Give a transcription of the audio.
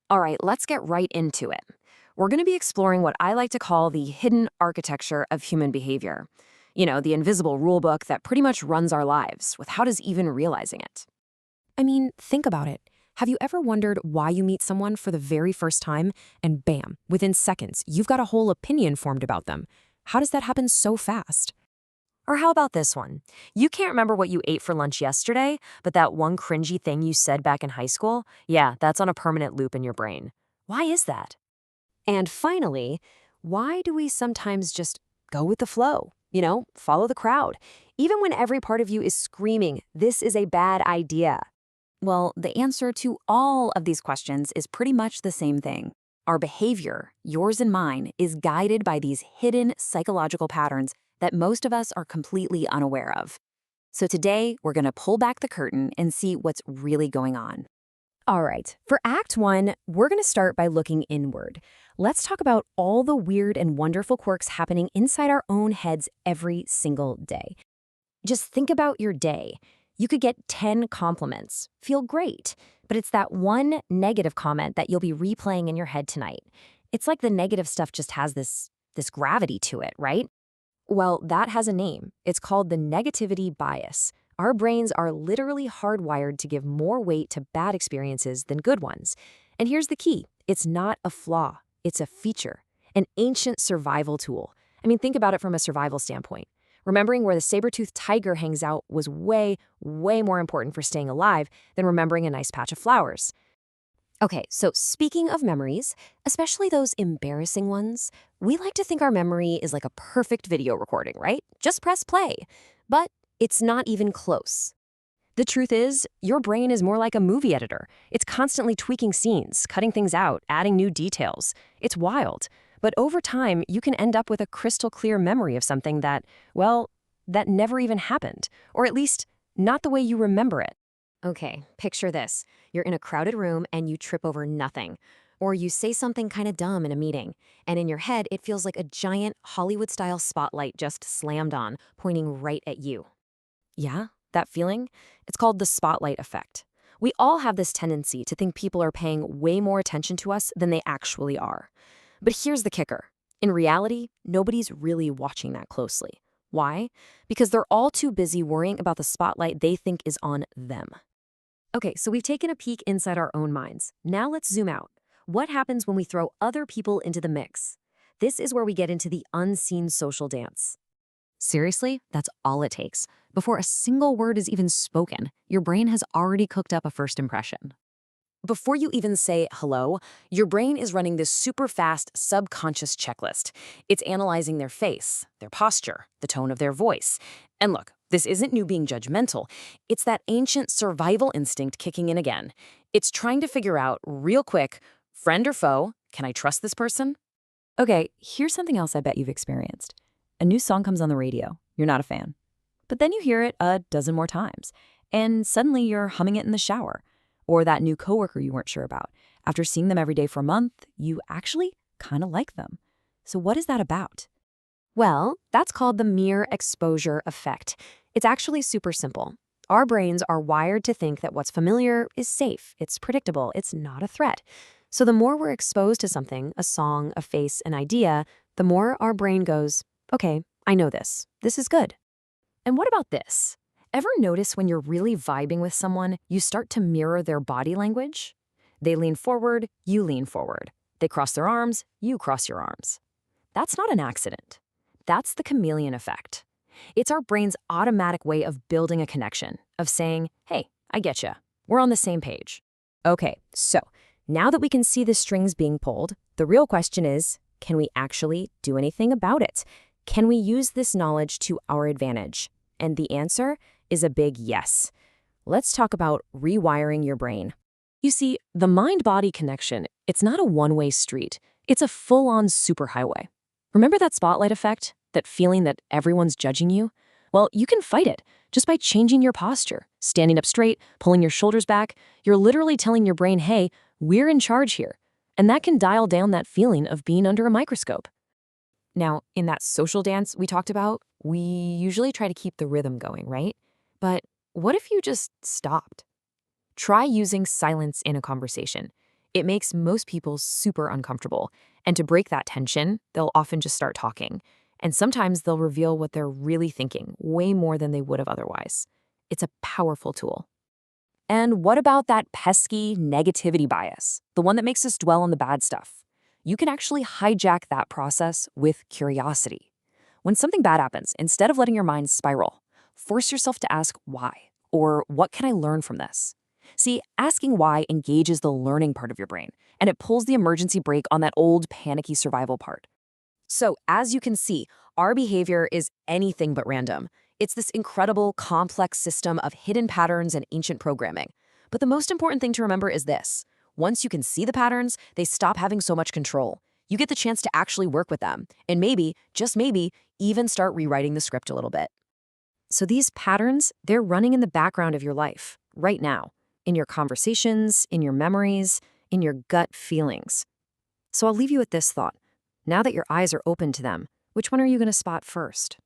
All right, let's get right into it. We're going to be exploring what I like to call the hidden architecture of human behavior. The invisible rule book that pretty much runs our lives without us even realizing it. I mean, think about it. Have you ever wondered why you meet someone for the very first time and bam, within seconds, you've got a whole opinion formed about them? How does that happen so fast? Or how about this one? You can't remember what you ate for lunch yesterday, but that one cringy thing you said back in high school, yeah, that's on a permanent loop in your brain. Why is that? And finally, why do we sometimes just go with the flow? Follow the crowd, even when every part of you is screaming, this is a bad idea. Well, the answer to all of these questions is pretty much the same thing. Our behavior, yours and mine, is guided by these hidden psychological patterns that most of us are completely unaware of. So today, we're going to pull back the curtain and see what's really going on. All right, for Act 1, we're going to start by looking inward. Let's talk about all the weird and wonderful quirks happening inside our own heads every single day. Just think about your day. You could get 10 compliments, feel great, but it's that one negative comment that you'll be replaying in your head tonight. It's like the negative stuff just has this gravity to it, right? Well, that has a name. It's called the negativity bias. Our brains are literally hardwired to give more weight to bad experiences than good ones. And here's the key. It's not a flaw. It's a feature, an ancient survival tool. I mean, think about it from a survival standpoint. Remembering where the saber-toothed tiger hangs out was way, way more important for staying alive than remembering a nice patch of flowers. Okay, so speaking of memories, especially those embarrassing ones, we like to think our memory is like a perfect video recording, right? Just press play. But it's not even close. The truth is, your brain is more like a movie editor. It's constantly tweaking scenes, cutting things out, adding new details. It's wild. But over time, you can end up with a crystal clear memory of something that, well, that never even happened, or at least not the way you remember it. Okay, picture this. You're in a crowded room and you trip over nothing. Or you say something kind of dumb in a meeting, and in your head, it feels like a giant Hollywood-style spotlight just slammed on, pointing right at you. Yeah, that feeling? It's called the spotlight effect. We all have this tendency to think people are paying way more attention to us than they actually are. But here's the kicker. In reality, nobody's really watching that closely. Why? Because they're all too busy worrying about the spotlight they think is on them. Okay, so we've taken a peek inside our own minds. Now let's zoom out. What happens when we throw other people into the mix? This is where we get into the unseen social dance. Seriously, that's all it takes. Before a single word is even spoken, your brain has already cooked up a first impression. Before you even say hello, your brain is running this super fast subconscious checklist. It's analyzing their face, their posture, the tone of their voice. And look, this isn't you being judgmental. It's that ancient survival instinct kicking in again. It's trying to figure out real quick, friend or foe, can I trust this person? Okay, here's something else I bet you've experienced. A new song comes on the radio. You're not a fan. But then you hear it a dozen more times, and suddenly you're humming it in the shower. Or that new coworker you weren't sure about. After seeing them every day for a month, you actually kind of like them. So what is that about? Well, that's called the mere exposure effect. It's actually super simple. Our brains are wired to think that what's familiar is safe, it's predictable, it's not a threat. So the more we're exposed to something, a song, a face, an idea, the more our brain goes, okay, I know this. This is good. And what about this? Ever notice when you're really vibing with someone, you start to mirror their body language? They lean forward, you lean forward. They cross their arms, you cross your arms. That's not an accident. That's the chameleon effect. It's our brain's automatic way of building a connection, of saying, hey, I getcha. We're on the same page. Okay, so now that we can see the strings being pulled, the real question is, can we actually do anything about it? Can we use this knowledge to our advantage? And the answer is a big yes. Let's talk about rewiring your brain. You see, the mind-body connection, it's not a one-way street. It's a full-on superhighway. Remember that spotlight effect? That feeling that everyone's judging you? Well, you can fight it just by changing your posture, standing up straight, pulling your shoulders back. You're literally telling your brain, hey, we're in charge here. And that can dial down that feeling of being under a microscope. Now, in that social dance we talked about, we usually try to keep the rhythm going, right? But what if you just stopped? Try using silence in a conversation. It makes most people super uncomfortable. And to break that tension, they'll often just start talking. And sometimes they'll reveal what they're really thinking, way more than they would have otherwise. It's a powerful tool. And what about that pesky negativity bias, the one that makes us dwell on the bad stuff? You can actually hijack that process with curiosity. When something bad happens, instead of letting your mind spiral, force yourself to ask why, or what can I learn from this? See, asking why engages the learning part of your brain, and it pulls the emergency brake on that old panicky survival part. So, as you can see, our behavior is anything but random. It's this incredible, complex system of hidden patterns and ancient programming. But the most important thing to remember is this. Once you can see the patterns, they stop having so much control. You get the chance to actually work with them, and maybe, just maybe, even start rewriting the script a little bit. So these patterns, they're running in the background of your life, right now, in your conversations, in your memories, in your gut feelings. So I'll leave you with this thought. Now that your eyes are open to them, which one are you going to spot first?